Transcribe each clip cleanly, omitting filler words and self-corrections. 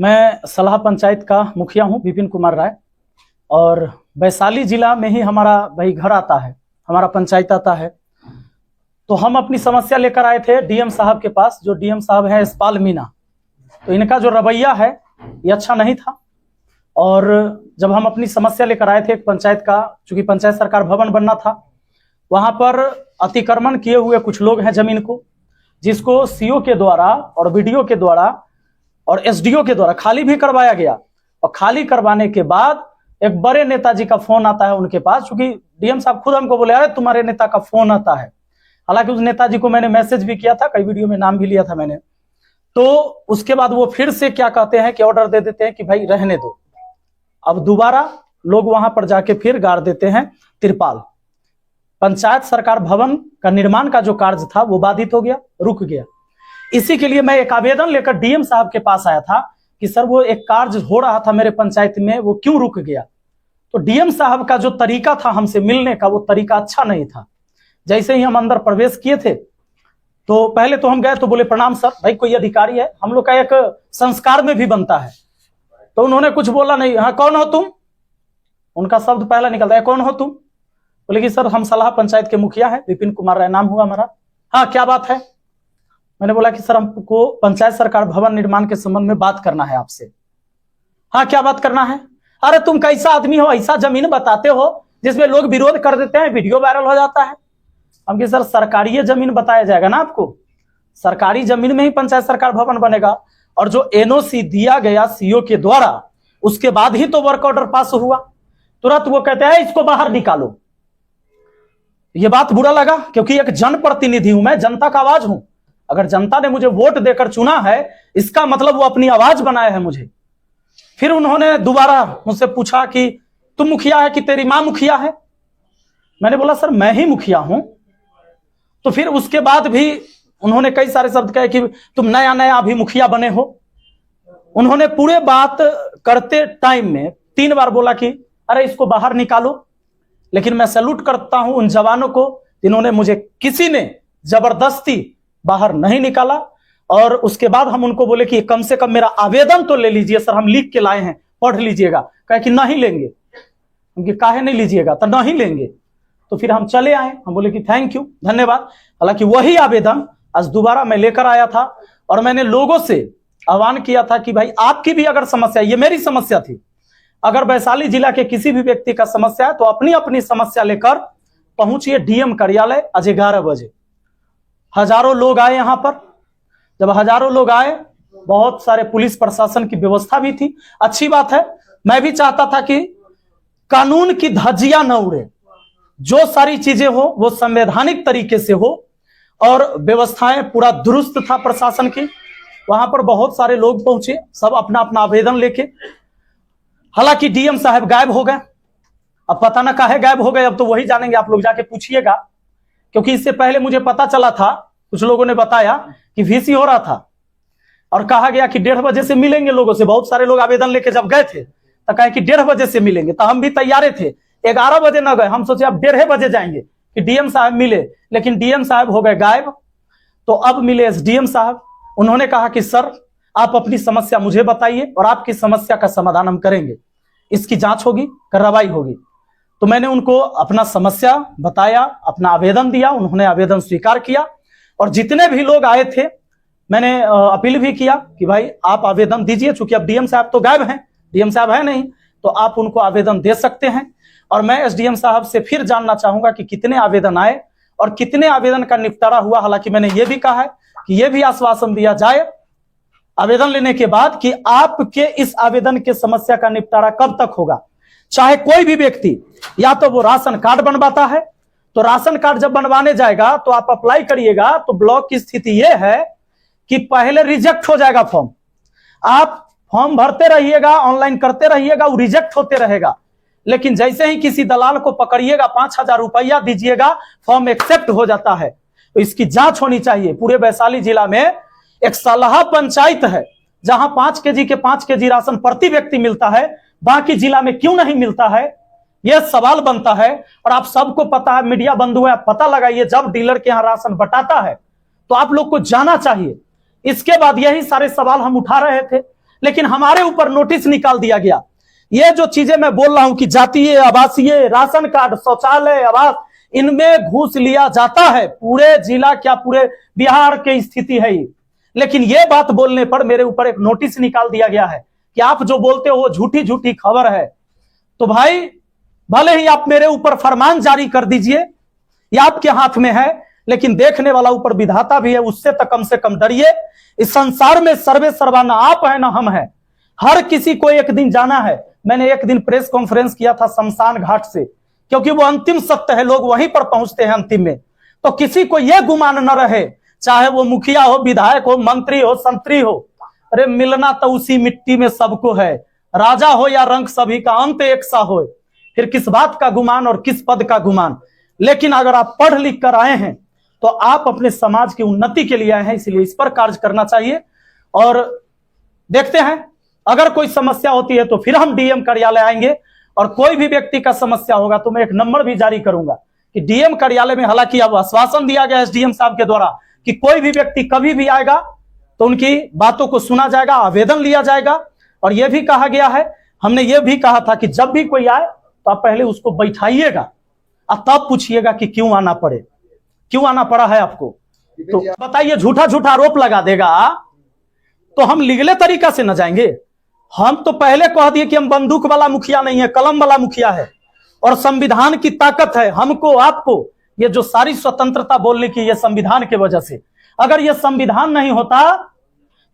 मैं सलाह पंचायत का मुखिया हूं, विपिन कुमार राय। और वैशाली जिला में ही हमारा भाई घर आता है, हमारा पंचायत आता है। तो हम अपनी समस्या लेकर आए थे डीएम साहब के पास, जो डीएम साहब है यशपाल मीणा। तो इनका जो रवैया है ये अच्छा नहीं था। और जब हम अपनी समस्या लेकर आए थे एक पंचायत का, चूंकि पंचायत सरकार भवन बनना था, वहां पर अतिक्रमण किए हुए कुछ लोग हैं जमीन को, जिसको सीओ के द्वारा और बीडीओ के द्वारा और एसडीओ के द्वारा खाली भी करवाया गया। और खाली करवाने के बाद एक बड़े नेताजी का फोन आता है उनके पास, क्योंकि डीएम साहब खुद हमको बोले, अरे तुम्हारे नेता का फोन आता है। हालांकि उस नेताजी को मैंने मैसेज भी किया था, कई वीडियो में नाम भी लिया था मैंने। तो उसके बाद वो फिर से क्या कहते हैं कि ऑर्डर दे देते हैं कि भाई रहने दो। अब दोबारा लोग वहां पर जाके फिर गाड़ देते हैं तिरपाल। पंचायत सरकार भवन का निर्माण का जो कार्य था वो बाधित हो गया, रुक गया। इसी के लिए मैं एक आवेदन लेकर डीएम साहब के पास आया था कि सर वो एक कार्य हो रहा था मेरे पंचायत में, वो क्यों रुक गया। तो डीएम साहब का जो तरीका था हमसे मिलने का, वो तरीका अच्छा नहीं था। जैसे ही हम अंदर प्रवेश किए थे तो पहले तो हम गए तो बोले, प्रणाम सर, भाई कोई अधिकारी है, हम लोग का एक संस्कार में भी बनता है। तो उन्होंने कुछ बोला नहीं। हाँ, कौन हो तुम? उनका शब्द पहला निकलता है, कौन हो तुम? बोले कि सर हम सलाह पंचायत के मुखिया है, विपिन कुमार राय नाम हुआ हमारा। हाँ, क्या बात है? मैंने बोला कि सर हमको पंचायत सरकार भवन निर्माण के संबंध में बात करना है आपसे। हाँ, क्या बात करना है? अरे तुम कैसा आदमी हो, ऐसा जमीन बताते हो जिसमें लोग विरोध कर देते हैं, वीडियो वायरल हो जाता है। हम कि सर सरकारी जमीन बताया जाएगा ना आपको, सरकारी जमीन में ही पंचायत सरकार भवन बनेगा। और जो एनओसी दिया गया सीओ के द्वारा, उसके बाद ही तो वर्क ऑर्डर पास हुआ। तुरंत वो कहते हैं इसको बाहर निकालो। ये बात बुरा लगा, क्योंकि एक जनप्रतिनिधि हूं मैं, जनता का आवाज हूं। अगर जनता ने मुझे वोट देकर चुना है, इसका मतलब वो अपनी आवाज बनाया है मुझे। फिर उन्होंने दोबारा मुझसे पूछा कि तुम मुखिया है कि तेरी मां मुखिया है? मैंने बोला सर मैं ही मुखिया हूं। तो फिर उसके बाद भी उन्होंने कई सारे शब्द कहे कि तुम नया नया अभी मुखिया बने हो। उन्होंने पूरे बात करते टाइम में 3 बार बोला कि अरे इसको बाहर निकालो। लेकिन मैं सैल्यूट करता हूं उन जवानों को जिन्होंने मुझे, किसी ने जबरदस्ती बाहर नहीं निकाला। और उसके बाद हम उनको बोले कि कम से कम मेरा आवेदन तो ले लीजिए सर, हम लिख के लाए हैं, पढ़ लीजिएगा। कहे कि नहीं लेंगे। उनकी काहे नहीं लीजिएगा? तो नहीं लेंगे। तो फिर हम चले आए, हम बोले कि थैंक यू, धन्यवाद। हालांकि वही आवेदन आज दोबारा मैं लेकर आया था और मैंने लोगों से आह्वान किया था कि भाई आपकी भी अगर समस्या, ये मेरी समस्या थी, अगर वैशाली जिला के किसी भी व्यक्ति का समस्या है तो अपनी अपनी समस्या लेकर पहुंचिए डीएम कार्यालय आज 11 बजे। हजारों लोग आए यहां पर। जब हजारों लोग आए, बहुत सारे पुलिस प्रशासन की व्यवस्था भी थी, अच्छी बात है। मैं भी चाहता था कि कानून की धज्जियां न उड़े, जो सारी चीजें हो वो संवैधानिक तरीके से हो, और व्यवस्थाएं पूरा दुरुस्त था प्रशासन की। वहां पर बहुत सारे लोग पहुंचे, सब अपना अपना आवेदन लेके। हालांकि डीएम साहब गायब हो गए। अब पता ना काहे गायब हो गए, अब तो वही जानेंगे, आप लोग जाके पूछिएगा। क्योंकि इससे पहले मुझे पता चला था, कुछ लोगों ने बताया कि वीसी हो रहा था और कहा गया कि 1:30 बजे से मिलेंगे लोगों से। बहुत सारे लोग आवेदन लेके जब गए थे तो कहे कि 1:30 बजे से मिलेंगे। तो हम भी तैयार थे, 11 बजे न गए, हम सोचे अब 1:30 बजे जाएंगे कि डीएम साहब मिले। लेकिन डीएम साहब हो गए गायब। तो अब मिले एसडीएम साहब। उन्होंने कहा कि सर आप अपनी समस्या मुझे बताइए और आपकी समस्या का समाधान हम करेंगे, इसकी जांच होगी, कार्रवाई होगी। तो मैंने उनको अपना समस्या बताया, अपना आवेदन दिया, उन्होंने आवेदन स्वीकार किया। और जितने भी लोग आए थे मैंने अपील भी किया कि भाई आप आवेदन दीजिए, चूंकि अब डीएम साहब तो गायब हैं, डीएम साहब है नहीं, तो आप उनको आवेदन दे सकते हैं। और मैं एसडीएम साहब से फिर जानना चाहूंगा कि कितने आवेदन आए और कितने आवेदन का निपटारा हुआ। हालांकि मैंने ये भी कहा है कि यह भी आश्वासन दिया जाए आवेदन लेने के बाद कि आपके इस आवेदन के समस्या का निपटारा कब तक होगा। चाहे कोई भी व्यक्ति, या तो वो राशन कार्ड बनवाता है, तो राशन कार्ड जब बनवाने जाएगा तो आप अप्लाई करिएगा, तो ब्लॉक की स्थिति यह है कि पहले रिजेक्ट हो जाएगा फॉर्म। आप फॉर्म भरते रहिएगा, ऑनलाइन करते रहिएगा, वो रिजेक्ट होते रहेगा। लेकिन जैसे ही किसी दलाल को पकड़िएगा, 5,000 रुपया दीजिएगा, फॉर्म एक्सेप्ट हो जाता है। तो इसकी जांच होनी चाहिए। पूरे वैशाली जिला में एक सलाह पंचायत है जहां 5 केजी के 5 केजी राशन प्रति व्यक्ति मिलता है, बाकी जिला में क्यों नहीं मिलता है, यह सवाल बनता है। और आप सबको पता है, मीडिया बंधु है, आप पता लगाइए, जब डीलर के यहां राशन बटाता है तो आप लोग को जाना चाहिए। इसके बाद यही सारे सवाल हम उठा रहे थे, लेकिन हमारे ऊपर नोटिस निकाल दिया गया। ये जो चीजें मैं बोल रहा हूं कि जातीय, आवासीय, राशन कार्ड, शौचालय, आवास, इनमें घूस लिया जाता है। पूरे जिला क्या पूरे बिहार की स्थिति है ये। लेकिन ये बात बोलने पर मेरे ऊपर एक नोटिस निकाल दिया गया है कि आप जो बोलते हो वो झूठी झूठी खबर है। तो भाई भले ही आप मेरे ऊपर फरमान जारी कर दीजिए, ये आपके हाथ में है, लेकिन देखने वाला ऊपर विधाता भी है, उससे तो कम से कम डरिए। इस संसार में सर्वे सर्वा ना आप है ना हम है, हर किसी को एक दिन जाना है। मैंने एक दिन प्रेस कॉन्फ्रेंस किया था शमशान घाट से, क्योंकि वो अंतिम सत्य है, लोग वहीं पर पहुंचते हैं अंतिम में। तो किसी को यह गुमान न रहे, चाहे वो मुखिया हो, विधायक हो, मंत्री हो, संतरी हो, अरे मिलना तो उसी मिट्टी में सबको है। राजा हो या रंक, सभी का अंत एक सा हो। फिर किस बात का गुमान और किस पद का गुमान। लेकिन अगर आप पढ़ लिख कर आए हैं तो आप अपने समाज की उन्नति के लिए आए हैं, इसलिए इस पर कार्य करना चाहिए। और देखते हैं अगर कोई समस्या होती है तो फिर हम डीएम कार्यालय आएंगे, और कोई भी व्यक्ति का समस्या होगा तो मैं एक नंबर भी जारी करूंगा कि डीएम कार्यालय में, हालांकि अब आश्वासन दिया गया एसडीएम साहब के द्वारा कि कोई भी व्यक्ति कभी भी आएगा तो उनकी बातों को सुना जाएगा, आवेदन लिया जाएगा। और यह भी कहा गया है, हमने यह भी कहा था कि जब भी कोई आए तो आप पहले उसको बैठाइएगा और तब पूछिएगा कि क्यों आना पड़े, क्यों आना पड़ा है आपको। तो बताइए, झूठा झूठा आरोप लगा देगा तो हम लीगल तरीका से न जाएंगे। हम तो पहले कह दिए कि हम बंदूक वाला मुखिया नहीं है, कलम वाला मुखिया है, और संविधान की ताकत है हमको आपको। ये जो सारी स्वतंत्रता बोलने की, ये संविधान के वजह से। अगर ये संविधान नहीं होता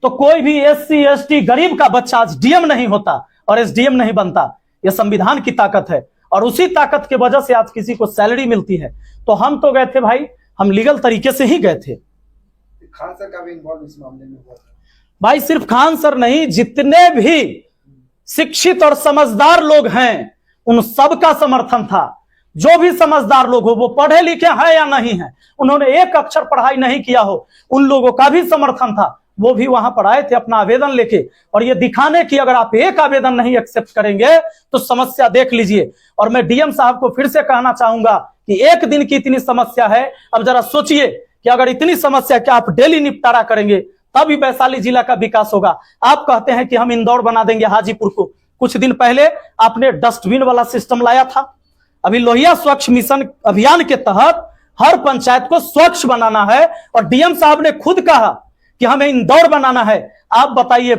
तो कोई भी एससी एसटी गरीब का बच्चा आज डीएम नहीं होता और एसडीएम नहीं बनता। ये संविधान की ताकत है, और उसी ताकत के वजह से आज किसी को सैलरी मिलती है। तो हम तो गए थे भाई, हम लीगल तरीके से ही गए थे। खान सर का भी इन्वॉल्व इस मामले में हुआ था भाई, सिर्फ खान सर नहीं, जितने भी शिक्षित और समझदार लोग हैं उन सबका समर्थन था। जो भी समझदार लोग हो, वो पढ़े लिखे हैं या नहीं है, उन्होंने एक अक्षर पढ़ाई नहीं किया हो, उन लोगों का भी समर्थन था। वो भी वहां पर आए थे अपना आवेदन लेके, और ये दिखाने की अगर आप एक आवेदन नहीं एक्सेप्ट करेंगे तो समस्या देख लीजिए। और मैं डीएम साहब को फिर से कहना चाहूंगा कि एक दिन की इतनी समस्या है, अब जरा सोचिए कि अगर इतनी समस्या क्या आप डेली निपटारा करेंगे तभी वैशाली जिला का विकास होगा। आप कहते हैं कि हम इंदौर बना देंगे हाजीपुर को। कुछ दिन पहले आपने डस्टबिन वाला सिस्टम लाया था। अभी लोहिया स्वच्छ मिशन अभियान के तहत हर पंचायत को स्वच्छ बनाना है, और डीएम साहब ने खुद कहा कि हमें इंदौर बनाना है। आप बताइए,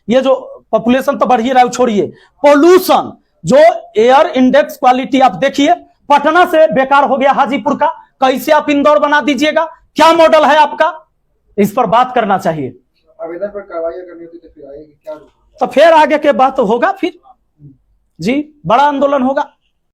ये जो पॉपुलेशन तो बढ़ ही रहा है, छोड़िए पोल्यूशन, जो एयर इंडेक्स क्वालिटी आप देखिए, पटना से बेकार हो गया हाजीपुर का, कैसे आप इंदौर बना दीजिएगा? क्या मॉडल है आपका? इस पर बात करना चाहिए। आवेदन पर कार्रवाई करनी होती तो फिर आगे क्या, तो फिर आगे के बात होगा, फिर जी बड़ा आंदोलन होगा।